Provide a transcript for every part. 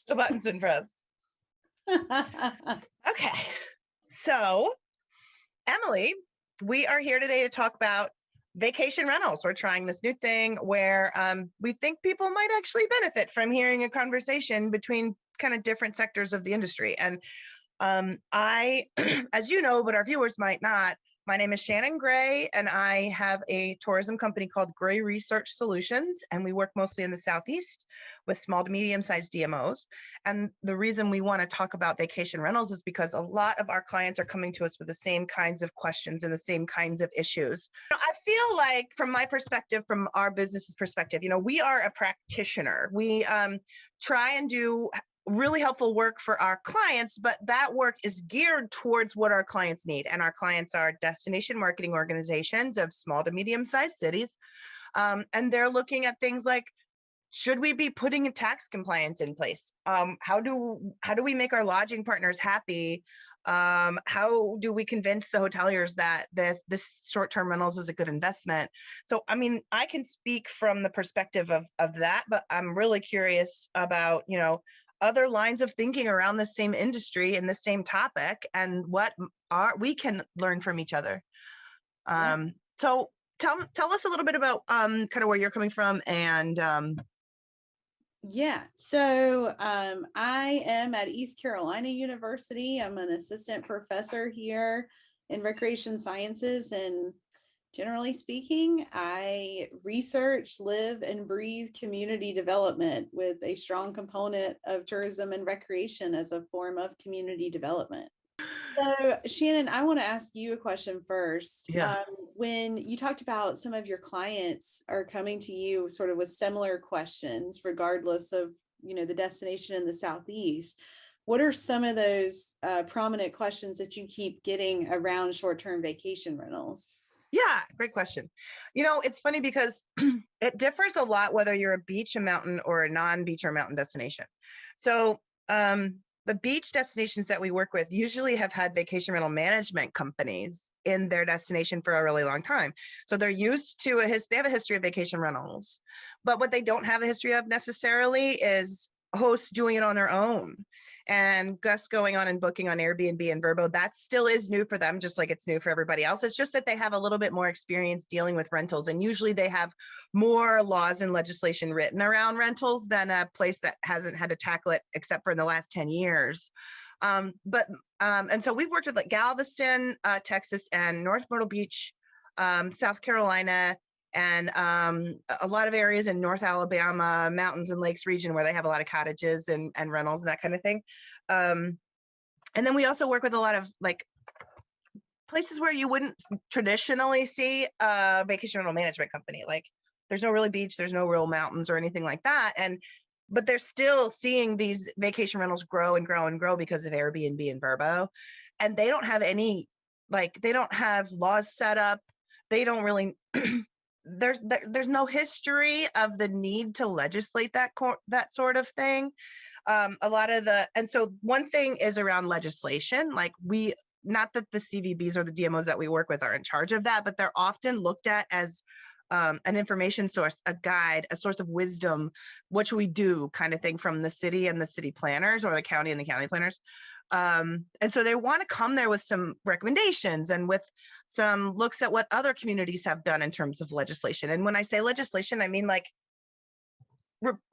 The button's been pressed. Okay. So, Emily, we are here today to talk about vacation rentals. We're trying this new thing where we think people might actually benefit from hearing a conversation between kind of different sectors of the industry. And I, as you know, but our viewers might not, my name is Shannon Gray, and I have a tourism company called Gray Research Solutions, and we work mostly in the Southeast with small to medium-sized DMOs. And the reason we want to talk about vacation rentals is because a lot of our clients are coming to us with the same kinds of questions and the same kinds of issues. I feel like, from my perspective, from our business's perspective, we are a practitioner. We try and do really helpful work for our clients, but that work is geared towards what our clients need. And our clients are destination marketing organizations of small to medium-sized cities. And they're looking at things like, should we be putting a tax compliance in place? How do we make our lodging partners happy? How do we convince the hoteliers that this short-term rentals is a good investment? So, I mean, I can speak from the perspective of that, but I'm really curious about, other lines of thinking around the same industry and the same topic, and what we can learn from each other. So tell us a little bit about kind of where you're coming from and So I am at East Carolina University. I'm an assistant professor here in recreation sciences, and generally speaking, I research, live, and breathe community development with a strong component of tourism and recreation as a form of community development. So, Shannon, I want to ask you a question first. Yeah. When you talked about some of your clients are coming to you sort of with similar questions, regardless of, the destination in the Southeast, what are some of those prominent questions that you keep getting around short-term vacation rentals? Yeah, great question. It's funny because it differs a lot whether you're a beach, a mountain, or a non-beach or mountain destination. So the beach destinations that we work with usually have had vacation rental management companies in their destination for a really long time. So they're used to they have a history of vacation rentals, but what they don't have a history of necessarily is hosts doing it on their own and guests going on and booking on Airbnb and Vrbo. That still is new for them, just like it's new for everybody else. It's just that they have a little bit more experience dealing with rentals, and usually they have more laws and legislation written around rentals than a place that hasn't had to tackle it except for in the last 10 years. And so we've worked with like Galveston, Texas, and North Myrtle Beach, South Carolina, and a lot of areas in North Alabama, mountains and lakes region where they have a lot of cottages and rentals and that kind of thing. And then we also work with a lot of like places where you wouldn't traditionally see a vacation rental management company. Like there's no really beach, there's no real mountains or anything like that. But they're still seeing these vacation rentals grow and grow and grow because of Airbnb and Vrbo. And they don't have they don't have laws set up. They don't really there's no history of the need to legislate that sort of thing. And so one thing is around legislation. Like not that the CVBs or the DMOs that we work with are in charge of that, but they're often looked at as an information source, a guide, a source of wisdom, what should we do kind of thing from the city and the city planners, or the county and the county planners. And so they want to come there with some recommendations and with some looks at what other communities have done in terms of legislation. And when I say legislation, I mean like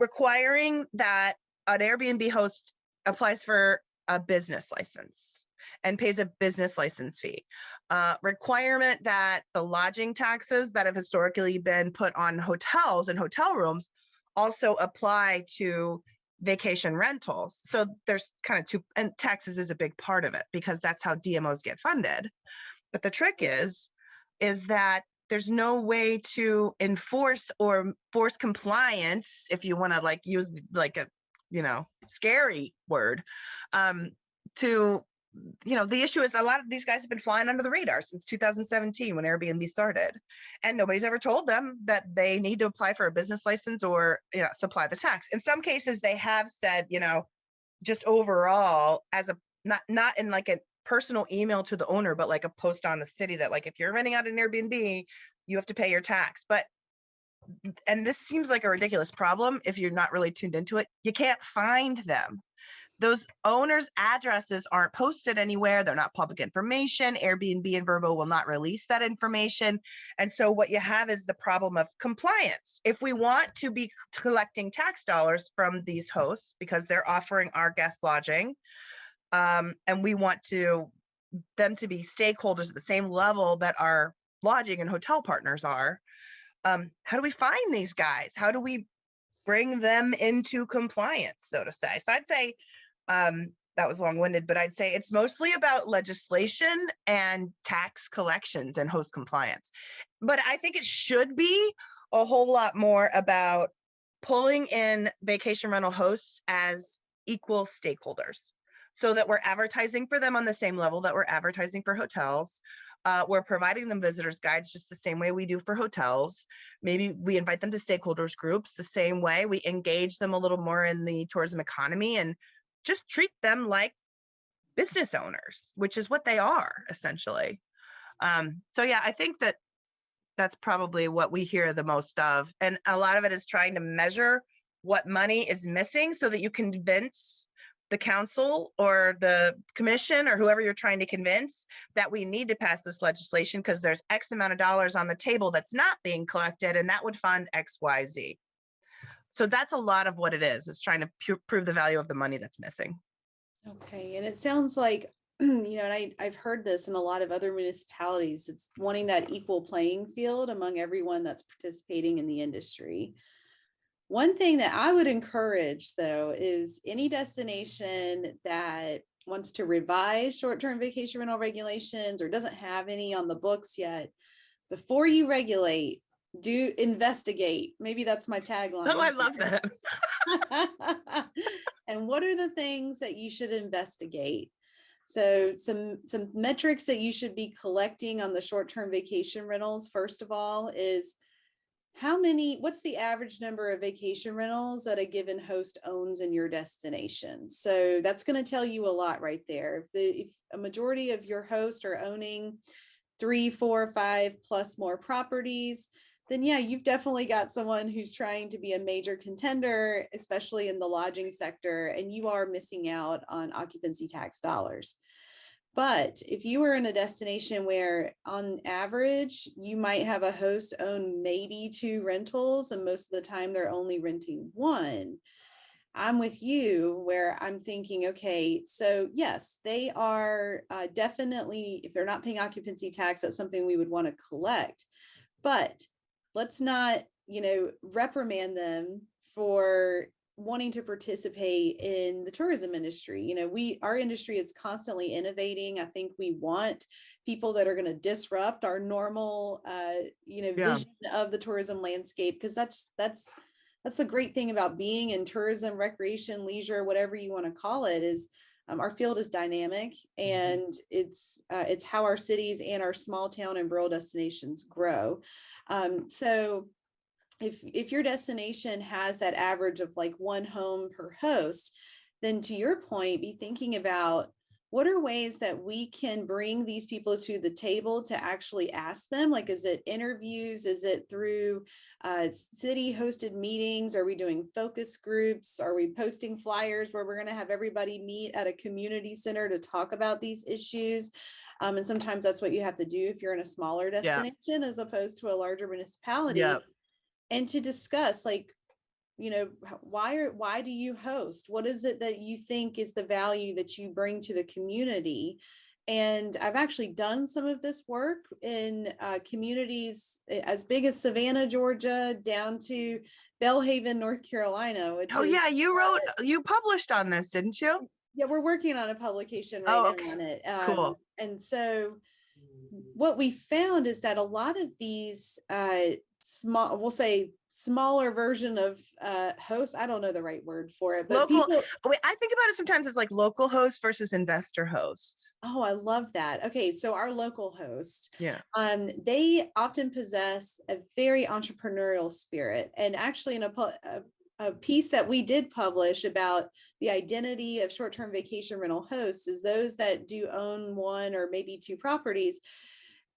requiring that an Airbnb host applies for a business license and pays a business license fee. Requirement that the lodging taxes that have historically been put on hotels and hotel rooms also apply to vacation rentals. So there's kind of two, and taxes is a big part of it because that's how DMOs get funded. But the trick is that there's no way to enforce or force compliance, if you want to like use like a scary word, the issue is that a lot of these guys have been flying under the radar since 2017 when Airbnb started, and nobody's ever told them that they need to apply for a business license or supply the tax. In some cases, they have said, just overall as a not in like a personal email to the owner, but like a post on the city that like if you're renting out an Airbnb, you have to pay your tax. But and this seems like a ridiculous problem if you're not really tuned into it, you can't find them. Those owners' addresses aren't posted anywhere. They're not public information. Airbnb and Vrbo will not release that information. And so what you have is the problem of compliance. If we want to be collecting tax dollars from these hosts because they're offering our guest lodging, and we want them to be stakeholders at the same level that our lodging and hotel partners are, how do we find these guys? How do we bring them into compliance, so to say? So I'd say, that was long-winded, but I'd say it's mostly about legislation and tax collections and host compliance. But I think it should be a whole lot more about pulling in vacation rental hosts as equal stakeholders so that we're advertising for them on the same level that we're advertising for hotels. We're providing them visitors guides just the same way we do for hotels. Maybe we invite them to stakeholders groups the same way. We engage them a little more in the tourism economy and just treat them like business owners, which is what they are essentially. So yeah, I think that's probably what we hear the most of. And a lot of it is trying to measure what money is missing so that you convince the council or the commission or whoever you're trying to convince that we need to pass this legislation because there's X amount of dollars on the table that's not being collected, and that would fund X, Y, Z. So that's a lot of what it is trying to prove the value of the money that's missing. Okay, and it sounds like, and I've heard this in a lot of other municipalities, it's wanting that equal playing field among everyone that's participating in the industry. One thing that I would encourage, though, is any destination that wants to revise short-term vacation rental regulations or doesn't have any on the books yet, before you regulate, do investigate. Maybe that's my tagline. Oh, I love that. And what are the things that you should investigate? So some metrics that you should be collecting on the short-term vacation rentals, first of all, is what's the average number of vacation rentals that a given host owns in your destination? So that's going to tell you a lot right there. If a majority of your hosts are owning 3, 4, 5 plus more properties, then yeah, you've definitely got someone who's trying to be a major contender, especially in the lodging sector, and you are missing out on occupancy tax dollars. But if you are in a destination where on average, you might have a host own maybe 2 rentals, and most of the time they're only renting 1, I'm with you where I'm thinking, okay, so yes, they are definitely, if they're not paying occupancy tax, that's something we would want to collect. But let's not, reprimand them for wanting to participate in the tourism industry. Our industry is constantly innovating. I think we want people that are going to disrupt our normal, vision of the tourism landscape, because that's the great thing about being in tourism, recreation, leisure, whatever you want to call it, is our field is dynamic, and it's how our cities and our small town and rural destinations grow. So if your destination has that average of like 1 home per host, then to your point, be thinking about what are ways that we can bring these people to the table to actually ask them, like, is it interviews? Is it through city hosted meetings? Are we doing focus groups? Are we posting flyers where we're going to have everybody meet at a community center to talk about these issues? And sometimes that's what you have to do if you're in a smaller destination as opposed to a larger municipality. And to discuss, like, why do you host? What is it that you think is the value that you bring to the community? And I've actually done some of this work in communities as big as Savannah, Georgia, down to Belhaven, North Carolina. You published on this, didn't you? Yeah, we're working on a publication right now on it. Cool. And so what we found is that a lot of these smaller version of hosts, I don't know the right word for it, but I think about it sometimes as like local host versus investor host. Oh, I love that. Okay, so our local host, Yeah, they often possess a very entrepreneurial spirit, and actually in a piece that we did publish about the identity of short-term vacation rental hosts is those that do own 1 or maybe 2 properties.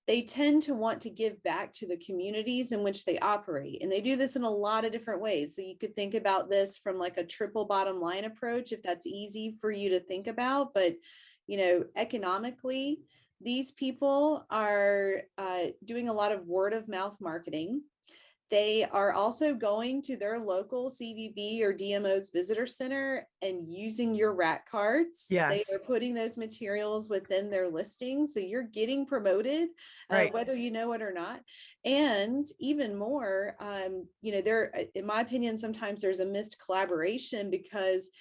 they tend to want to give back to the communities in which they operate. And they do this in a lot of different ways. So you could think about this from like a triple bottom line approach, if that's easy for you to think about. But, economically, these people are doing a lot of word of mouth marketing. They are also going to their local CVB or DMO's visitor center and using your rat cards. They Yes. are putting those materials within their listings. So you're getting promoted, Right. whether you know it or not. And even more, there, in my opinion, sometimes there's a missed collaboration, because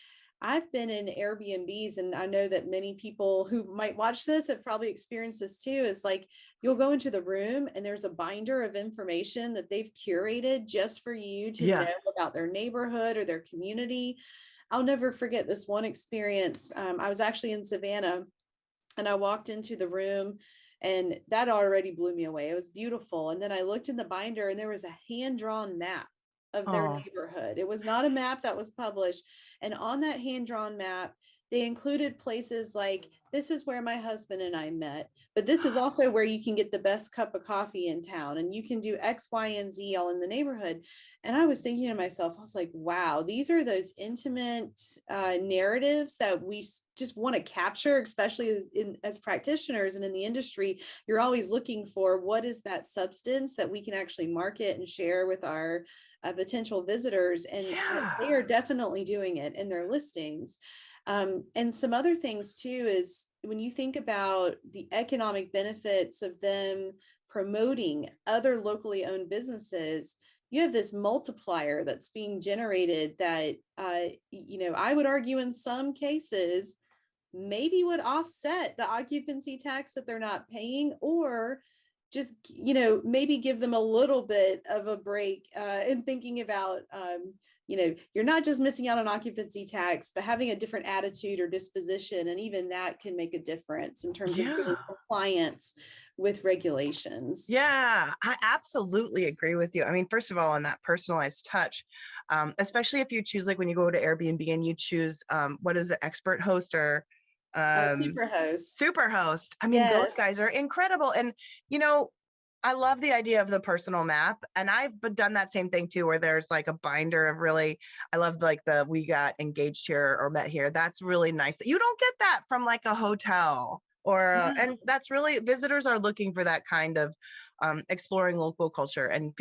I've been in Airbnbs, and I know that many people who might watch this have probably experienced this too. Is like, you'll go into the room and there's a binder of information that they've curated just for you to know about their neighborhood or their community. I'll never forget this one experience. I was actually in Savannah, and I walked into the room, and that already blew me away. It was beautiful. And then I looked in the binder, and there was a hand-drawn map of their neighborhood. It was not a map that was published. And on that hand-drawn map, they included places like, this is where my husband and I met, but this is also where you can get the best cup of coffee in town, and you can do X, Y, and Z all in the neighborhood. And I was thinking to myself, I was like, wow, these are those intimate narratives that we just want to capture, especially as practitioners and in the industry. You're always looking for, what is that substance that we can actually market and share with our potential visitors. And they are definitely doing it in their listings. And some other things too is, when you think about the economic benefits of them promoting other locally owned businesses, you have this multiplier that's being generated that, I would argue in some cases maybe would offset the occupancy tax that they're not paying, or just, maybe give them a little bit of a break in thinking about, you're not just missing out on occupancy tax, but having a different attitude or disposition. And even that can make a difference in terms of getting compliance with regulations. Yeah, I absolutely agree with you. I mean, first of all, on that personalized touch, especially if you choose, like when you go to Airbnb and you choose, what is it, expert host or Superhost. I mean, those guys are incredible. And, I love the idea of the personal map. And I've done that same thing too, where there's like a binder of I love like we got engaged here or met here. That's really nice. You don't get that from like a hotel and that's really, visitors are looking for that kind of exploring local culture and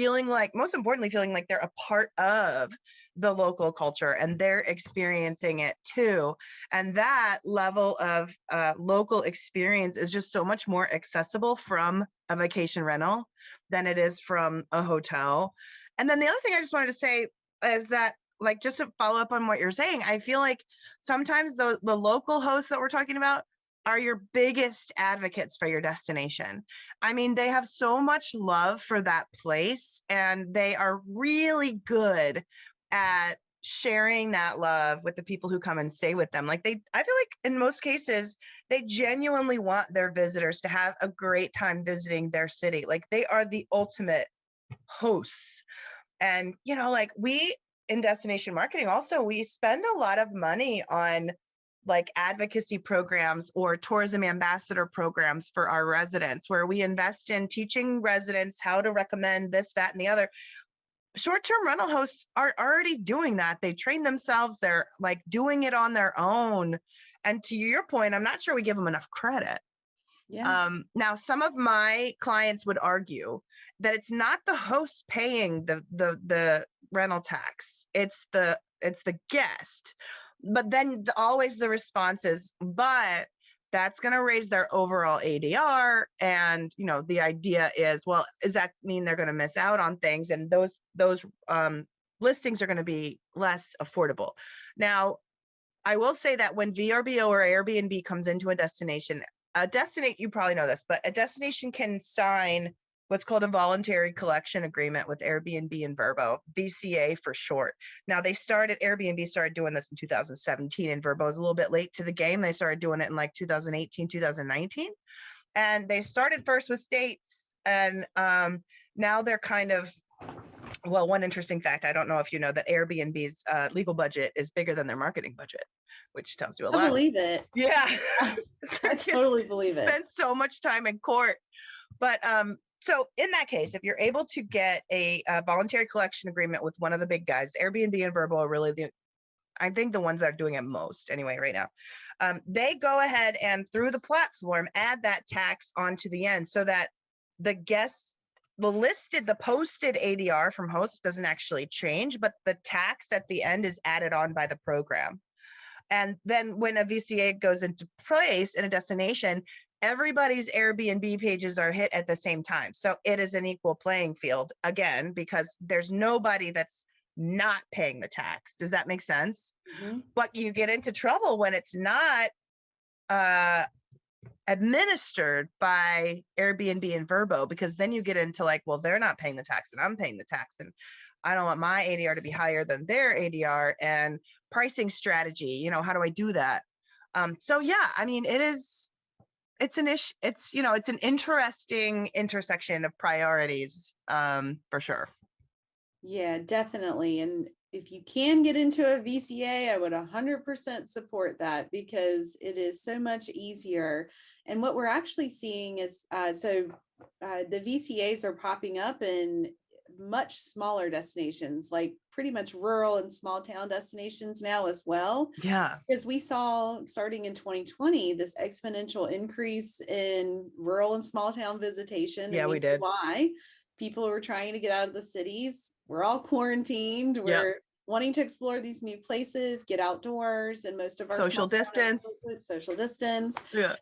most importantly, feeling like they're a part of the local culture and they're experiencing it too. And that level of local experience is just so much more accessible from a vacation rental than it is from a hotel. And then the other thing I just wanted to say is that, like, just to follow up on what you're saying, I feel like sometimes the local hosts that we're talking about are your biggest advocates for your destination. I mean, they have so much love for that place, and they are really good at sharing that love with the people who come and stay with them. I feel like in most cases, they genuinely want their visitors to have a great time visiting their city. Like, they are the ultimate hosts. And, we in destination marketing also, we spend a lot of money on like advocacy programs or tourism ambassador programs for our residents, where we invest in teaching residents how to recommend this, that, and the other. Short-term rental hosts are already doing that. They train themselves. They're like doing it on their own. And to your point, I'm not sure we give them enough credit. Now, some of my clients would argue that it's not the host paying the rental tax. It's the guest. But then always the response is, but that's going to raise their overall ADR. And, the idea is, well, does that mean they're going to miss out on things? And those listings are going to be less affordable. Now, I will say that when VRBO or Airbnb comes into a destination, you probably know this, but a destination can sign what's called a voluntary collection agreement with Airbnb and Vrbo, VCA for short. Now, Airbnb started doing this in 2017, and Vrbo is a little bit late to the game. They started doing it in like 2018, 2019. And they started first with states, and now they're kind of, well, one interesting fact, I don't know if you know, that Airbnb's legal budget is bigger than their marketing budget, which tells you a lot. I believe it. Yeah. I totally believe it. Spent so much time in court But so in that case, if you're able to get a voluntary collection agreement with one of the big guys, Airbnb and Vrbo are really I think the ones that are doing it most anyway right now. They go ahead and through the platform add that tax onto the end so that the guests, the posted ADR from host doesn't actually change, but the tax at the end is added on by the program. And then when a VCA goes into place in a destination, everybody's Airbnb pages are hit at the same time. So it is an equal playing field again, because there's nobody that's not paying the tax. Does that make sense? Mm-hmm. But you get into trouble when it's not administered by Airbnb and Vrbo, because then you get into like, well, they're not paying the tax and I'm paying the tax, and I don't want my ADR to be higher than their ADR, and pricing strategy, you know, how do I do that? So yeah, I mean, it's an issue. It's, you know, it's an interesting intersection of priorities, for sure. Yeah, definitely. And if you can get into a VCA, I would 100% support that, because it is so much easier. And what we're actually seeing is, the VCAs are popping up in much smaller destinations, like pretty much rural and small town destinations now as well. Yeah. Because we saw starting in 2020, this exponential increase in rural and small town visitation. Yeah, and we did. Why? People were trying to get out of the cities. We're all quarantined. We're wanting to explore these new places, get outdoors, and most of our social distance. Yeah.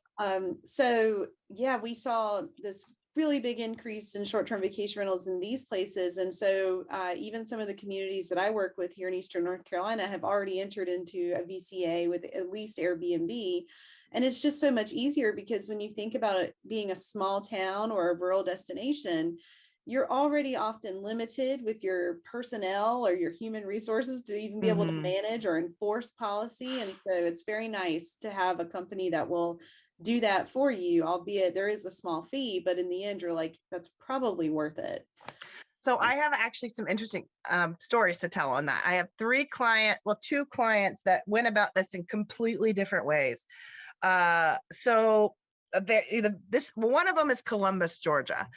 So yeah, we saw this really big increase in short-term vacation rentals in these places. And so even some of the communities that I work with here in Eastern North Carolina have already entered into a VCA with at least Airbnb. And it's just so much easier, because when you think about it being a small town or a rural destination, you're already often limited with your personnel or your human resources to even be able to manage or enforce policy. And so it's very nice to have a company that will do that for you, albeit there is a small fee, but in the end, you're like, that's probably worth it. So I have actually some interesting stories to tell on that. I have two clients that went about this in completely different ways. One of them is Columbus, Georgia.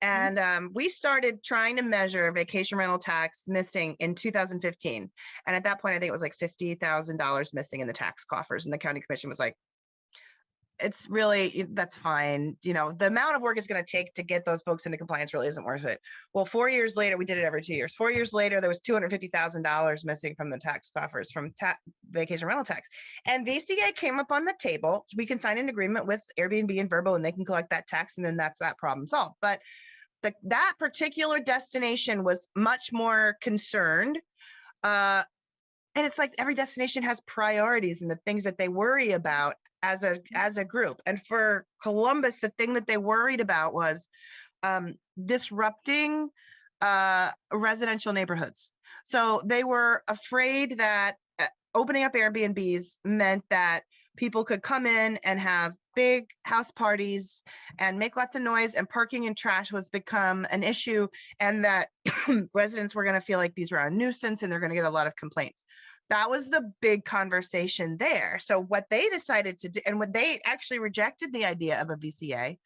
And we started trying to measure vacation rental tax missing in 2015. And at that point, I think it was like $50,000 missing in the tax coffers. And the county commission was like, that's fine. You know, the amount of work it's going to take to get those folks into compliance really isn't worth it. Well, 4 years later, we did it every 2 years. 4 years later, there was $250,000 missing from the tax coffers from vacation rental tax. And VCA came up on the table. We can sign an agreement with Airbnb and Vrbo, and they can collect that tax, and then that's that problem solved. But that particular destination was much more concerned. And it's like every destination has priorities and the things that they worry about as a group. And for Columbus, the thing that they worried about was disrupting residential neighborhoods. So they were afraid that opening up Airbnbs meant that people could come in and have big house parties and make lots of noise, and parking and trash was become an issue, and that residents were going to feel like these were a nuisance and they're going to get a lot of complaints. That was the big conversation there. So what they decided to do, and what they actually rejected the idea of a VCA,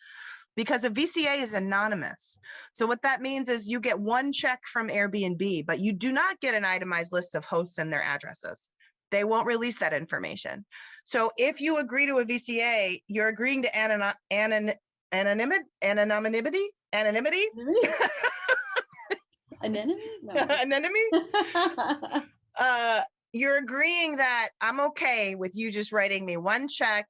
because a VCA is anonymous. So what that means is you get one check from Airbnb, but you do not get an itemized list of hosts and their addresses. They won't release that information. So if you agree to a VCA, you're agreeing to anonymity. Anonymity? Anonymity? You're agreeing that I'm okay with you just writing me one check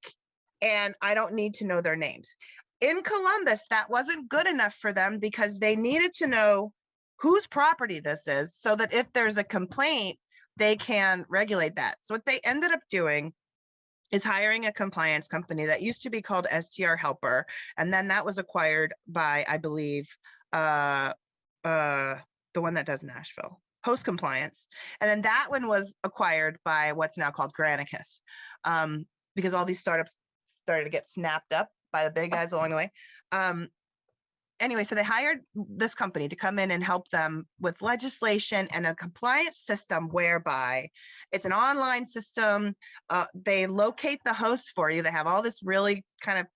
and I don't need to know their names. In Columbus, that wasn't good enough for them, because they needed to know whose property this is so that if there's a complaint, they can regulate that. So what they ended up doing is hiring a compliance company that used to be called STR Helper. And then that was acquired by, I believe, the one that does Nashville, Host Compliance. And then that one was acquired by what's now called Granicus, because all these startups started to get snapped up by the big guys along the way. Anyway, so they hired this company to come in and help them with legislation and a compliance system whereby it's an online system. They locate the hosts for you. They have all this really kind of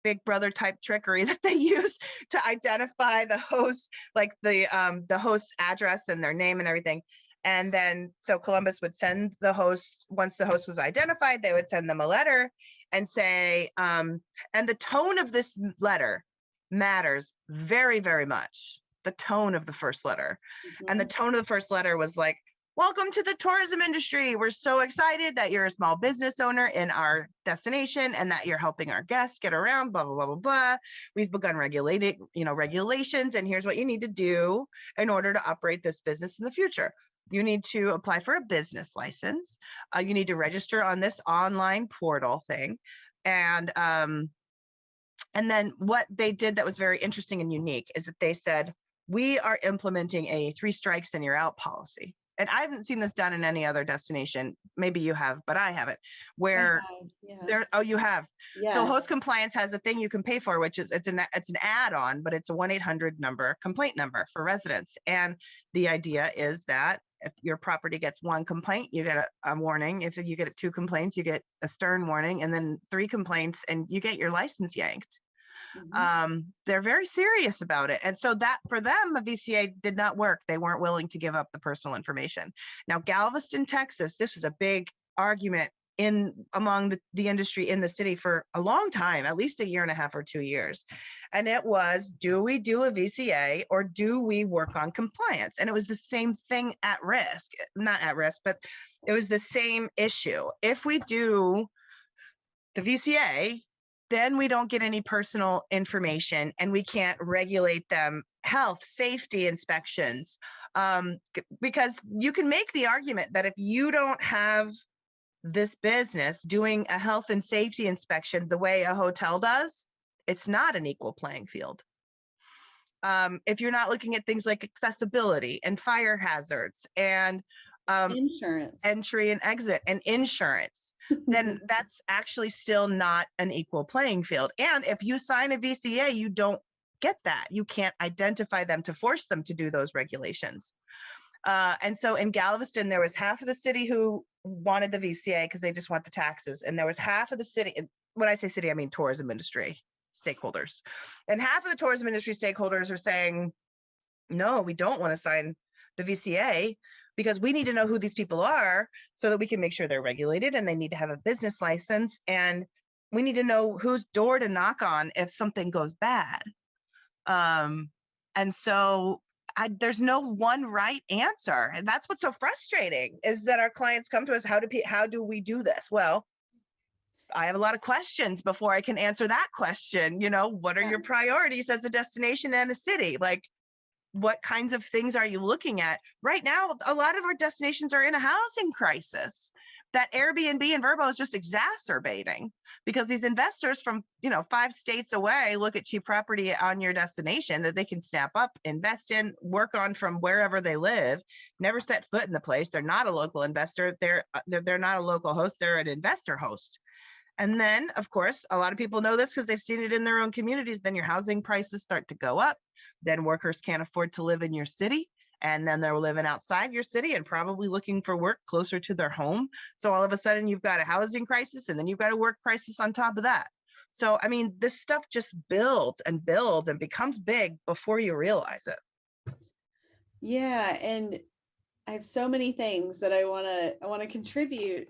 Big Brother type trickery that they use to identify the host, like the host's address and their name and everything. And then so Columbus would send the host, once the host was identified, they would send them a letter and say, and the tone of this letter matters very, very much. The tone of the first letter. And the tone of the first letter was like, welcome to the tourism industry. We're so excited that you're a small business owner in our destination and that you're helping our guests get around, blah, blah, blah, blah, blah. We've begun regulating, regulations, and here's what you need to do in order to operate this business in the future. You need to apply for a business license. You need to register on this online portal thing. And then what they did that was very interesting and unique is that they said, we are implementing a 3 strikes and you're out policy. And I haven't seen this done in any other destination. Maybe you have, but I haven't. Where you have. Yeah. So host compliance has a thing you can pay for, which is it's an add-on, but it's a 1-800 number, complaint number for residents. And the idea is that if your property gets 1 complaint, you get a warning. If you get 2 complaints, you get a stern warning, and then 3 complaints, and you get your license yanked. They're very serious about it. And so that for them, the VCA did not work. They weren't willing to give up the personal information. Now, Galveston, Texas, this was a big argument among the industry in the city for a long time, at least 1.5 years or 2 years. And it was, do we do a VCA or do we work on compliance? And it was the same thing at risk, not at risk, but it was the same issue. If we do the VCA, then we don't get any personal information and we can't regulate them health, safety inspections. Because you can make the argument that if you don't have this business doing a health and safety inspection the way a hotel does, it's not an equal playing field. If you're not looking at things like accessibility and fire hazards and insurance, entry and exit and insurance, then that's actually still not an equal playing field. And if you sign a VCA, you don't get that. You can't identify them to force them to do those regulations. And so in Galveston, there was half of the city who wanted the VCA because they just want the taxes. And there was half of the city, when I say city, I mean tourism industry stakeholders. And half of the tourism industry stakeholders are saying, no, we don't want to sign the VCA because we need to know who these people are so that we can make sure they're regulated and they need to have a business license. And we need to know whose door to knock on if something goes bad. And so there's no one right answer. And that's what's so frustrating is that our clients come to us, how do we do this? Well, I have a lot of questions before I can answer that question. What are your priorities as a destination and a city? Like, what kinds of things are you looking at? Right now, a lot of our destinations are in a housing crisis that Airbnb and Vrbo is just exacerbating because these investors from 5 states away look at cheap property on your destination that they can snap up, invest in, work on from wherever they live, never set foot in the place. They're not a local investor. They're not a local host. They're an investor host. And then, of course, a lot of people know this because they've seen it in their own communities. Then your housing prices start to go up. Then workers can't afford to live in your city. And then they're living outside your city and probably looking for work closer to their home. So all of a sudden you've got a housing crisis and then you've got a work crisis on top of that. So, I mean, this stuff just builds and builds and becomes big before you realize it. Yeah. And I have so many things that I want to contribute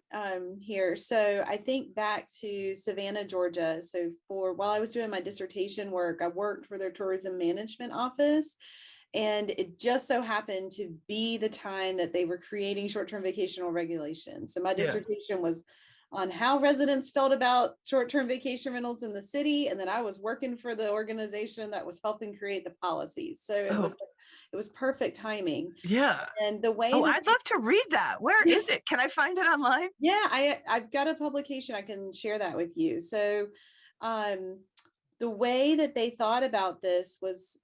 here. So I think back to Savannah, Georgia. So while I was doing my dissertation work, I worked for their tourism management office. And it just so happened to be the time that they were creating short-term vacational regulations. So my dissertation was on how residents felt about short-term vacation rentals in the city. And then I was working for the organization that was helping create the policies. So it was perfect timing. Yeah. And the way I'd love to read that. Where is it? Can I find it online? Yeah, I've got a publication. I can share that with you. So the way that they thought about this was,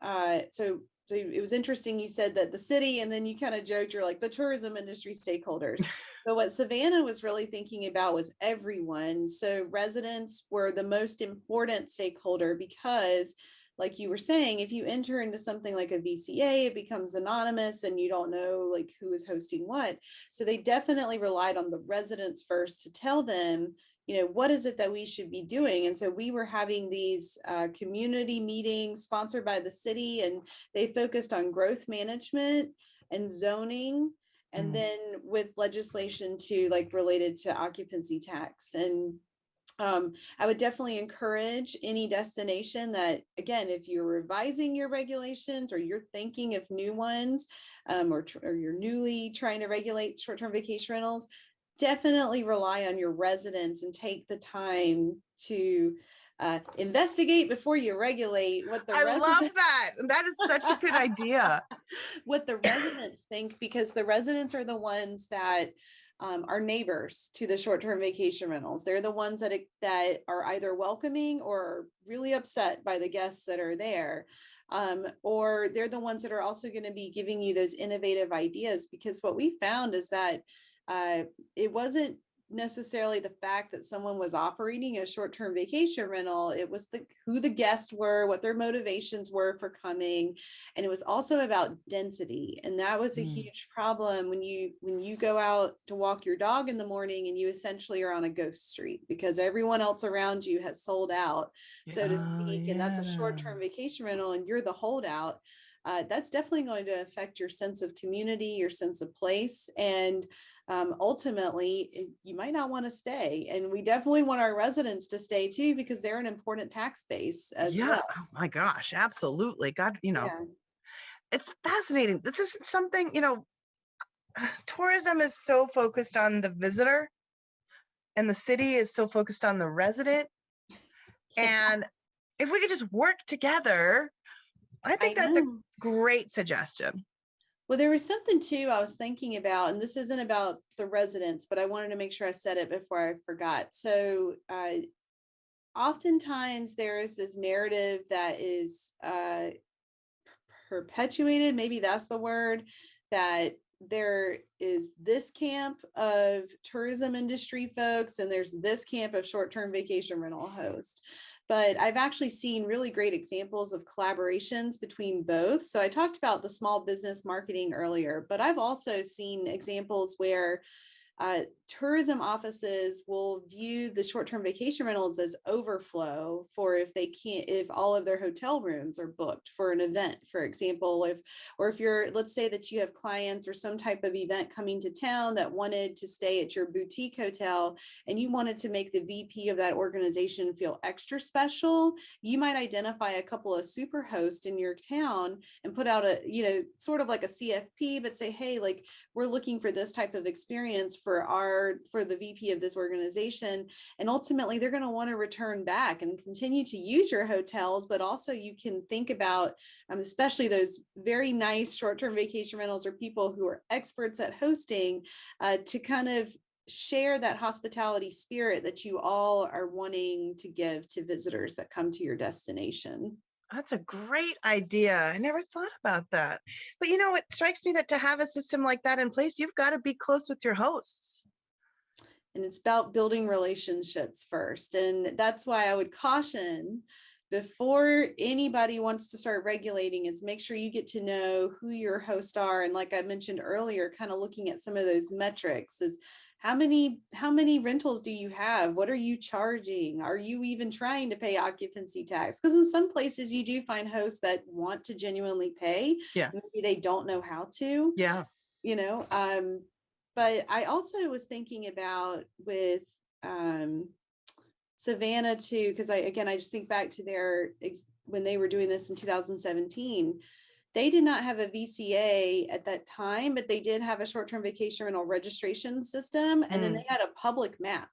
so it was interesting. You said that the city, and then you kind of joked, you're like the tourism industry stakeholders. But what Savannah was really thinking about was everyone. So residents were the most important stakeholder because, like you were saying, if you enter into something like a VCA, it becomes anonymous and you don't know like who is hosting what. So they definitely relied on the residents first to tell them, what is it that we should be doing? And so we were having these community meetings sponsored by the city, and they focused on growth management and zoning, and then with legislation to like related to occupancy tax. And I would definitely encourage any destination that, again, if you're revising your regulations or you're thinking of new ones, or you're newly trying to regulate short-term vacation rentals, definitely rely on your residents and take the time to investigate before you regulate what the I love residents that. That is such a good idea. what the residents think, because the residents are the ones that are neighbors to the short-term vacation rentals. They're the ones that are either welcoming or really upset by the guests that are there. Or they're the ones that are also going to be giving you those innovative ideas, because what we found is that it wasn't necessarily the fact that someone was operating a short-term vacation rental. It was who the guests were, what their motivations were for coming. And it was also about density. And that was a huge problem when you go out to walk your dog in the morning and you essentially are on a ghost street because everyone else around you has sold out, so to speak. And that's a short-term vacation rental and you're the holdout. That's definitely going to affect your sense of community, your sense of place. And ultimately, you might not want to stay. And we definitely want our residents to stay too, because they're an important tax base as well. Oh my gosh, absolutely. God, it's fascinating. This is something, tourism is so focused on the visitor and the city is so focused on the resident. And if we could just work together, I think that's a great suggestion. Well, there was something too I was thinking about, and this isn't about the residents, but I wanted to make sure I said it before I forgot. So oftentimes there is this narrative that is perpetuated, maybe that's the word, that there is this camp of tourism industry folks and there's this camp of short-term vacation rental hosts. But I've actually seen really great examples of collaborations between both. So I talked about the small business marketing earlier, but I've also seen examples where tourism offices will view the short-term vacation rentals as overflow for if all of their hotel rooms are booked for an event, for example, if you're, let's say that you have clients or some type of event coming to town that wanted to stay at your boutique hotel and you wanted to make the VP of that organization feel extra special, you might identify a couple of super hosts in your town and put out sort of like a CFP, but say, hey, like, we're looking for this type of experience for the VP of this organization. And ultimately they're going to want to return back and continue to use your hotels, but also you can think about, especially those very nice short-term vacation rentals or people who are experts at hosting, to kind of share that hospitality spirit that you all are wanting to give to visitors that come to your destination. That's a great idea. I never thought about that. But it strikes me that to have a system like that in place, you've got to be close with your hosts. And it's about building relationships first. And that's why I would caution, before anybody wants to start regulating, is make sure you get to know who your hosts are. And like I mentioned earlier, kind of looking at some of those metrics is, how many rentals do you have? What are you charging? Are you even trying to pay occupancy tax? Because in some places you do find hosts that want to genuinely pay. Yeah. Maybe they don't know how to. Yeah. But I also was thinking about with Savannah too, because I just think back to when they were doing this in 2017. They did not have a VCA at that time, but they did have a short-term vacation rental registration system. And then they had a public map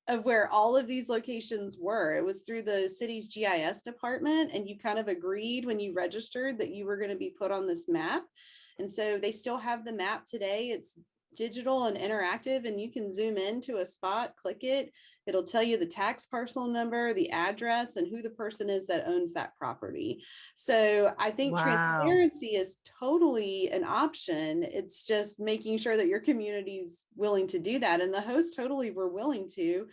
of where all of these locations were. It was through the city's GIS department. And you kind of agreed when you registered that you were going to be put on this map. And so they still have the map today. It's digital and interactive, and you can zoom into a spot, click it. It'll tell you the tax parcel number, the address, and who the person is that owns that property. So I think transparency is totally an option. It's just making sure that your community's willing to do that. And the hosts totally were willing to,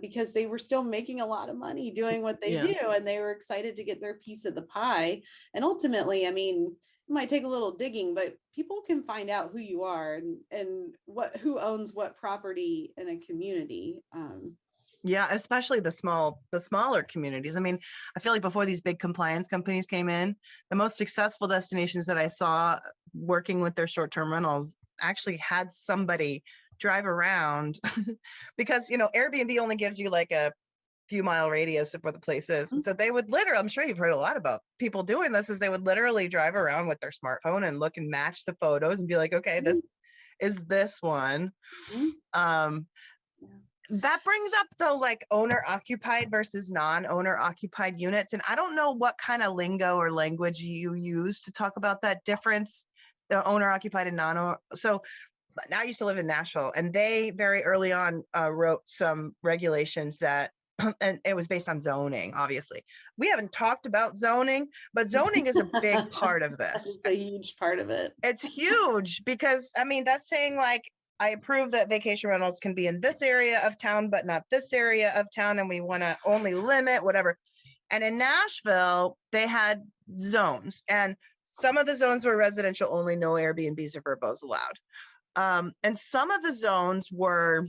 because they were still making a lot of money doing what they do. And they were excited to get their piece of the pie. And ultimately, I mean, it might take a little digging, but people can find out who you are and who owns what property in a community. Yeah, especially the smaller communities. I mean, I feel like before these big compliance companies came in, the most successful destinations that I saw working with their short-term rentals actually had somebody drive around because, Airbnb only gives you like a few mile radius of where the place is. And so they would literally, I'm sure you've heard a lot about people doing this, is they would literally drive around with their smartphone and look and match the photos and be like, okay, this is this one. Mhm. Um, that brings up though, like owner occupied versus non-owner occupied units. And I don't know what kind of lingo or language you use to talk about that difference, the owner occupied and non-owner. So now I used to live in Nashville, and they very early on wrote some regulations that, and it was based on zoning, obviously. We haven't talked about zoning, but zoning is a big part of That this. is a huge part of it. It's huge because, I mean, that's saying like, I approve that vacation rentals can be in this area of town, but not this area of town. And we want to only limit whatever. And in Nashville, they had zones, and some of the zones were residential only, no Airbnbs or Verbos allowed. And some of the zones were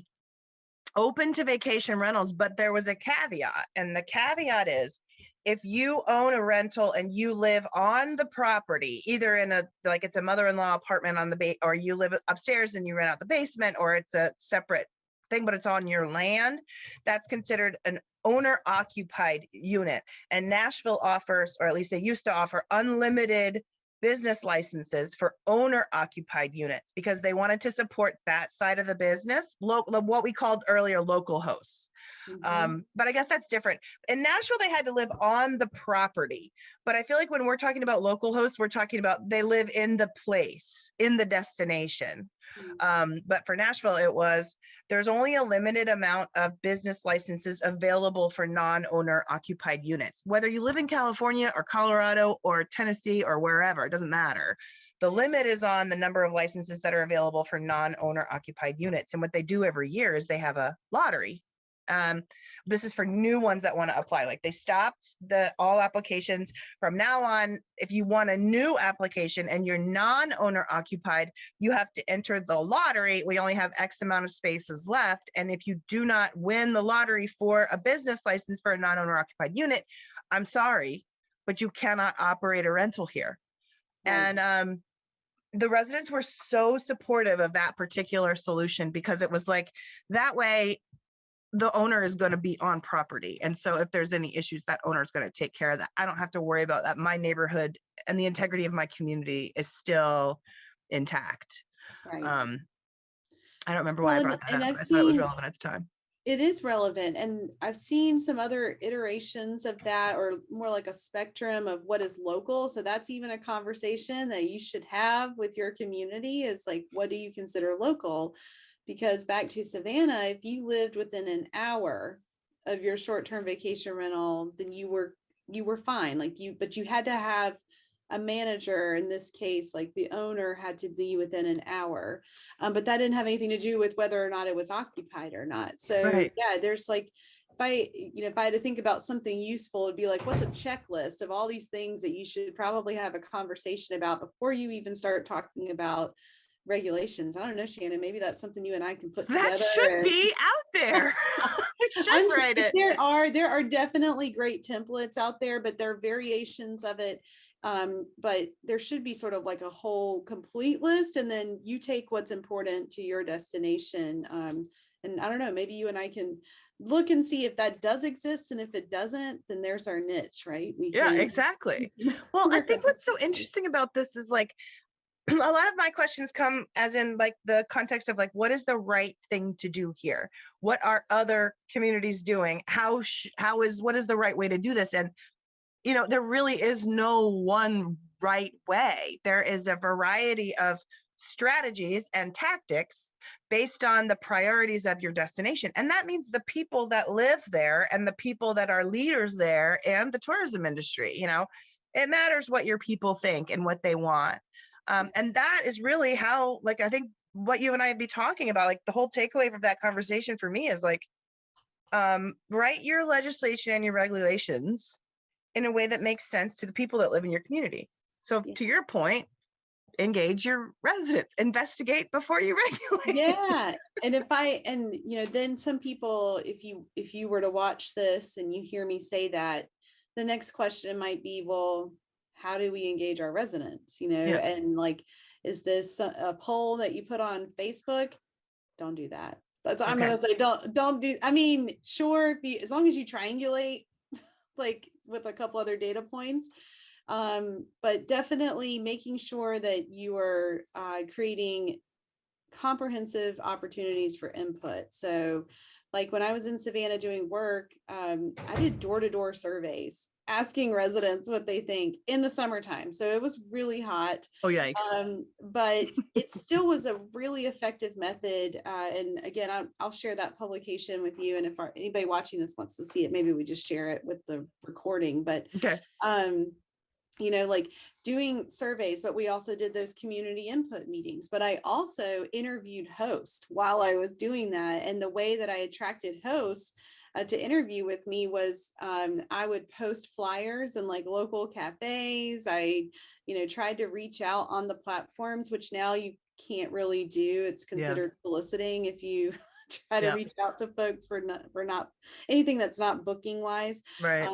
open to vacation rentals, but there was a caveat. And the caveat is, if you own a rental and you live on the property, either in like it's a mother-in-law apartment on the or you live upstairs and you rent out the basement, or it's a separate thing, but it's on your land, that's considered an owner occupied unit. And Nashville offers, or at least they used to offer, unlimited business licenses for owner occupied units because they wanted to support that side of the business, what we called earlier local hosts. But I guess that's different. In Nashville, they had to live on the property. But I feel like when we're talking about local hosts, we're talking about they live in the place, in the destination. But for Nashville, there's only a limited amount of business licenses available for non-owner occupied units. Whether you live in California or Colorado or Tennessee or wherever, it doesn't matter. The limit is on the number of licenses that are available for non-owner occupied units. And what they do every year is they have a lottery. This is for new ones that want to apply. Like they stopped all applications from now on. If you want a new application and you're non-owner occupied, you have to enter the lottery. We only have X amount of spaces left. And if you do not win the lottery for a business license for a non-owner occupied unit, I'm sorry, but you cannot operate a rental here. Right. And the residents were so supportive of that particular solution because it was like, that way the owner is going to be on property. And so if there's any issues, that owner is going to take care of that. I don't have to worry about that. My neighborhood and the integrity of my community is still intact. Right. I don't remember why I brought that up. I thought it was relevant at the time. It is relevant. And I've seen some other iterations of that, or more like a spectrum of what is local. So that's even a conversation that you should have with your community, is like, what do you consider local? Because back to Savannah, if you lived within an hour of your short-term vacation rental, then you were fine. But you had to have a manager. In this case, like the owner had to be within an hour. But that didn't have anything to do with whether or not it was occupied or not. So right. Yeah, there's like, if I had to think about something useful, it'd be like, what's a checklist of all these things that you should probably have a conversation about before you even start talking about regulations. I don't know, Shannon, maybe that's something you and I can put together. That should be out there. We should write it. There are definitely great templates out there, but there are variations of it. But there should be sort of like a whole complete list, and then you take what's important to your destination. And I don't know, maybe you and I can look and see if that does exist, and if it doesn't, then there's our niche, right? Exactly. Well, I think what's so interesting about this is like, a lot of my questions come as in like the context of like, what is the right thing to do here? What are other communities doing? What is the right way to do this? And, there really is no one right way. There is a variety of strategies and tactics based on the priorities of your destination. And that means the people that live there and the people that are leaders there and the tourism industry, it matters what your people think and what they want. And that is really how, like, I think what you and I would be talking about, like the whole takeaway from that conversation for me is like, write your legislation and your regulations in a way that makes sense to the people that live in your community. So to your point, engage your residents, investigate before you regulate. Yeah. And then some people, if you were to watch this and you hear me say that, the next question might be, well, how do we engage our residents? Yeah. And like, is this a poll that you put on Facebook? Don't do that. That's what I'm Okay. gonna say. Don't do. I mean, sure, as long as you triangulate, like with a couple other data points, but definitely making sure that you are creating comprehensive opportunities for input. So like when I was in Savannah doing work, I did door-to-door surveys asking residents what they think in the summertime. So it was really hot. Oh, yikes. But it still was a really effective method. And again, I'll share that publication with you. And if anybody watching this wants to see it, maybe we just share it with the recording. But Okay. like doing surveys, but we also did those community input meetings. But I also interviewed hosts while I was doing that. And the way that I attracted hosts to interview with me was I would post flyers in like local cafes. I, tried to reach out on the platforms, which now you can't really do. It's considered soliciting if you try to reach out to folks for not anything that's not booking wise. Right.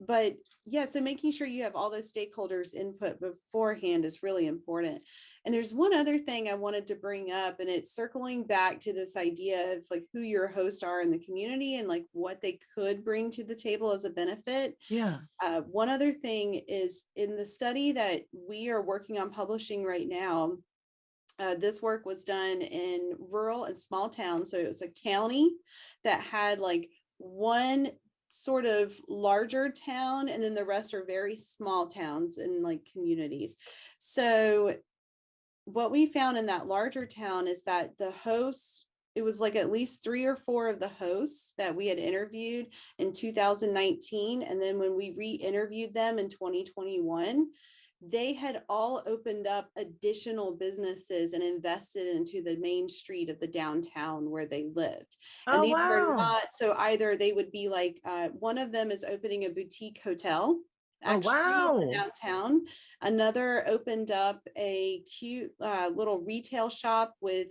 But yeah, so making sure you have all those stakeholders input beforehand is really important. And there's one other thing I wanted to bring up, and it's circling back to this idea of like who your hosts are in the community and like what they could bring to the table as a benefit. Yeah. One other thing is in the study that we are working on publishing right now, this work was done in rural and small towns. So it was a county that had like one sort of larger town, and then the rest are very small towns and like communities. So what we found in that larger town is that the hosts, it was like at least 3 or 4 of the hosts that we had interviewed in 2019. And then when we re-interviewed them in 2021, they had all opened up additional businesses and invested into the main street of the downtown where they lived. And Oh, these were wow. not, so either they would be like, one of them is opening a boutique hotel actually in the downtown. Another opened up a cute little retail shop with,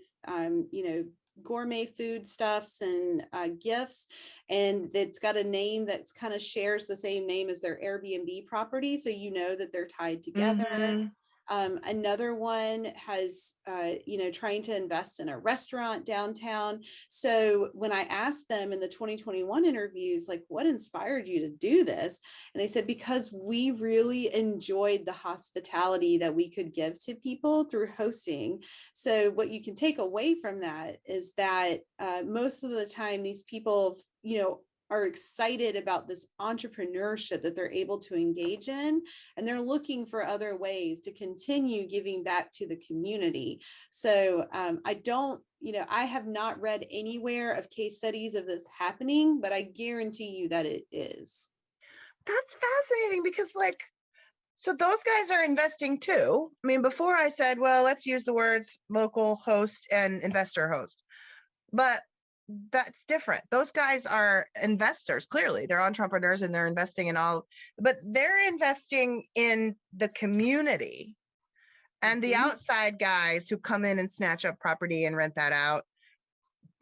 gourmet food stuffs and gifts, and it's got a name that's kind of shares the same name as their Airbnb property, so that they're tied together. Mm-hmm. Another one has, trying to invest in a restaurant downtown. So when I asked them in the 2021 interviews, like, what inspired you to do this? And they said, because we really enjoyed the hospitality that we could give to people through hosting. So what you can take away from that is that most of the time, these people, are excited about this entrepreneurship that they're able to engage in, and they're looking for other ways to continue giving back to the community. So I have not read anywhere of case studies of this happening, but I guarantee you that it is. That's fascinating because so those guys are investing too. I mean, before I said, well, let's use the words local host and investor host, but that's different. Those guys are investors. Clearly they're entrepreneurs and they're investing in but they're investing in the community, and the outside guys who come in and snatch up property and rent that out,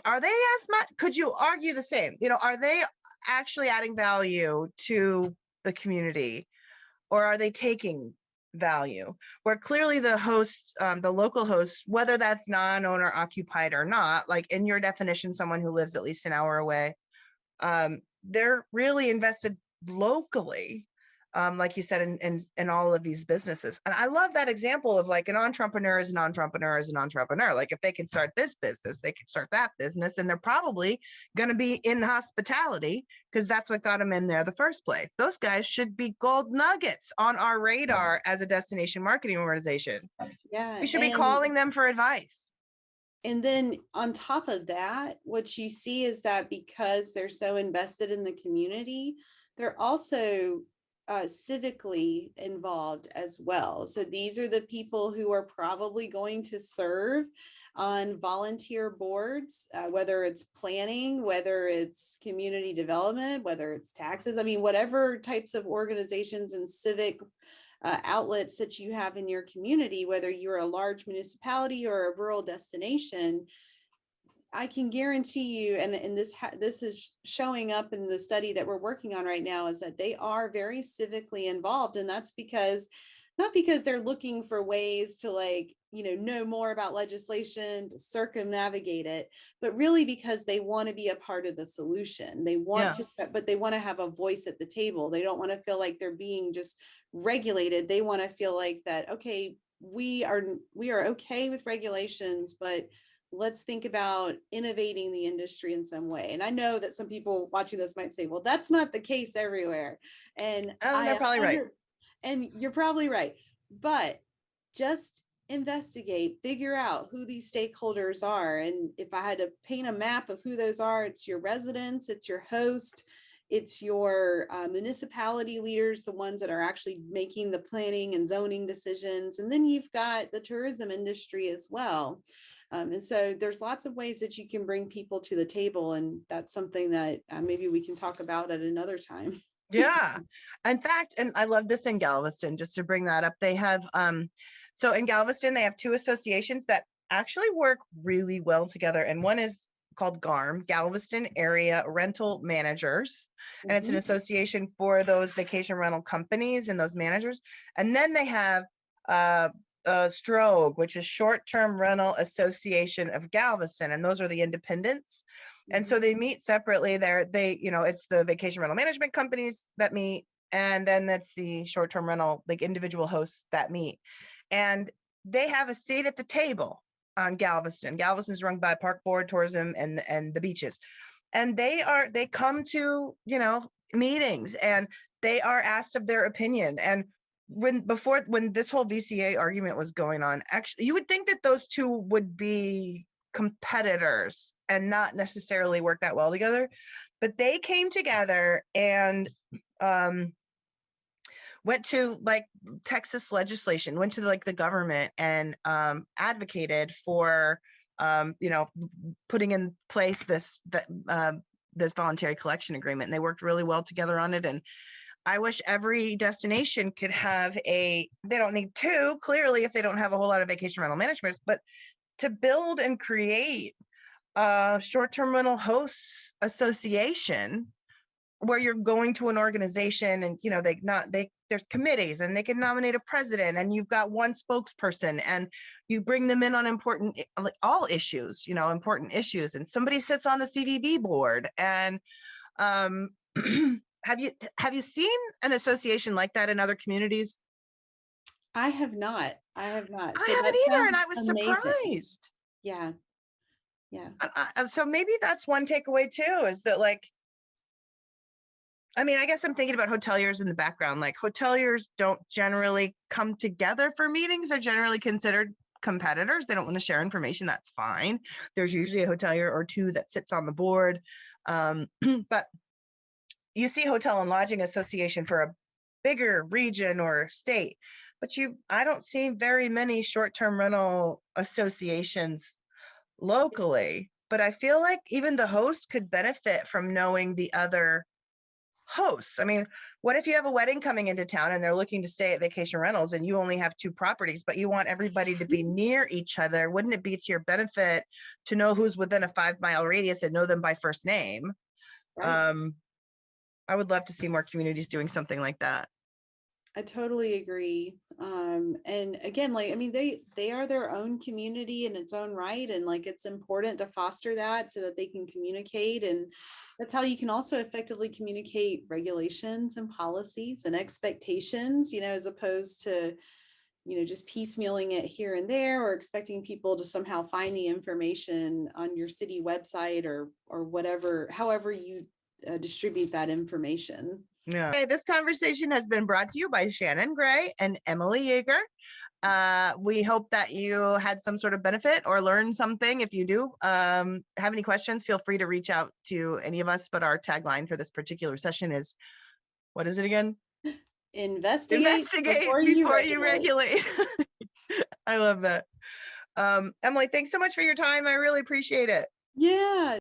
are they as much, could you argue the same, are they actually adding value to the community, or are they taking value? Where clearly the host, the local host, whether that's non-owner occupied or not, like in your definition, someone who lives at least an hour away, they're really invested locally, like you said, in all of these businesses. And I love that example of like an entrepreneur is an entrepreneur is an entrepreneur. Like if they can start this business, they can start that business, and they're probably going to be in hospitality because that's what got them in there the first place. Those guys should be gold nuggets on our radar as a destination marketing organization. Yeah. We should be calling them for advice. And then on top of that, what you see is that because they're so invested in the community, they're also civically involved as well. So these are the people who are probably going to serve on volunteer boards, whether it's planning, whether it's community development, whether it's taxes. I mean, whatever types of organizations and civic outlets that you have in your community, whether you're a large municipality or a rural destination, I can guarantee you, and this is showing up in the study that we're working on right now, is that they are very civically involved. And that's because, not because they're looking for ways to know more about legislation, to circumnavigate it, but really because they want to be a part of the solution. They want to, but they want to have a voice at the table. They don't want to feel like they're being just regulated. They want to feel like that, okay, we are okay with regulations, but let's think about innovating the industry in some way. And I know that some people watching this might say, well, that's not the case everywhere. And they're probably right. And you're probably right. But just investigate, figure out who these stakeholders are. And if I had to paint a map of who those are, it's your residents, it's your host, it's your municipality leaders, the ones that are actually making the planning and zoning decisions. And then you've got the tourism industry as well. And so there's lots of ways that you can bring people to the table. And that's something that maybe we can talk about at another time. Yeah. In fact, and I love this in Galveston, just to bring that up, they have, so in Galveston, they have two associations that actually work really well together. And one is called GARM, Galveston Area Rental Managers. And it's an association for those vacation rental companies and those managers. And then they have STROG, which is Short-Term Rental Association of Galveston, and those are the independents. And so they meet separately there. It's the vacation rental management companies that meet, and then that's the short-term rental, like individual hosts that meet. And they have a seat at the table on Galveston. Galveston is run by Park Board, Tourism, and the beaches. And they come to, meetings, and they are asked of their opinion. And when this whole VCA argument was going on, actually, you would think that those two would be competitors and not necessarily work that well together, but they came together and went to Texas legislation, went to the government and advocated for putting in place this voluntary collection agreement. And they worked really well together on it. And I wish every destination could have they don't need two, clearly, if they don't have a whole lot of vacation rental management, but to build and create a short-term rental hosts association where you're going to an organization and, there's committees and they can nominate a president and you've got one spokesperson and you bring them in on important, all issues, important issues. And somebody sits on the CVB board. And have you seen an association like that in other communities? I have not. I haven't either, and I was surprised. Yeah. So maybe that's one takeaway too, is that I guess I'm thinking about hoteliers in the background. Hoteliers don't generally come together for meetings. They're generally considered competitors. They don't want to share information. That's fine. There's usually a hotelier or two that sits on the board. But you see Hotel and Lodging Association for a bigger region or state, but I don't see very many short-term rental associations locally. But I feel like even the host could benefit from knowing the other hosts. What if you have a wedding coming into town and they're looking to stay at Vacation Rentals and you only have two properties, but you want everybody to be near each other? Wouldn't it be to your benefit to know who's within a 5-mile radius and know them by first name? Right. I would love to see more communities doing something like that. I totally agree. And again, they are their own community in its own right. And it's important to foster that so that they can communicate. And that's how you can also effectively communicate regulations and policies and expectations, as opposed to, just piecemealing it here and there or expecting people to somehow find the information on your city website or whatever, however you distribute that information. Yeah. Okay, this conversation has been brought to you by Shannon Gray and Emily Yeager. We hope that you had some sort of benefit or learned something. If you do have any questions, feel free to reach out to any of us. But our tagline for this particular session is, what is it again? Investigate before you regulate. I love that. Emily, thanks so much for your time. I really appreciate it. Yeah.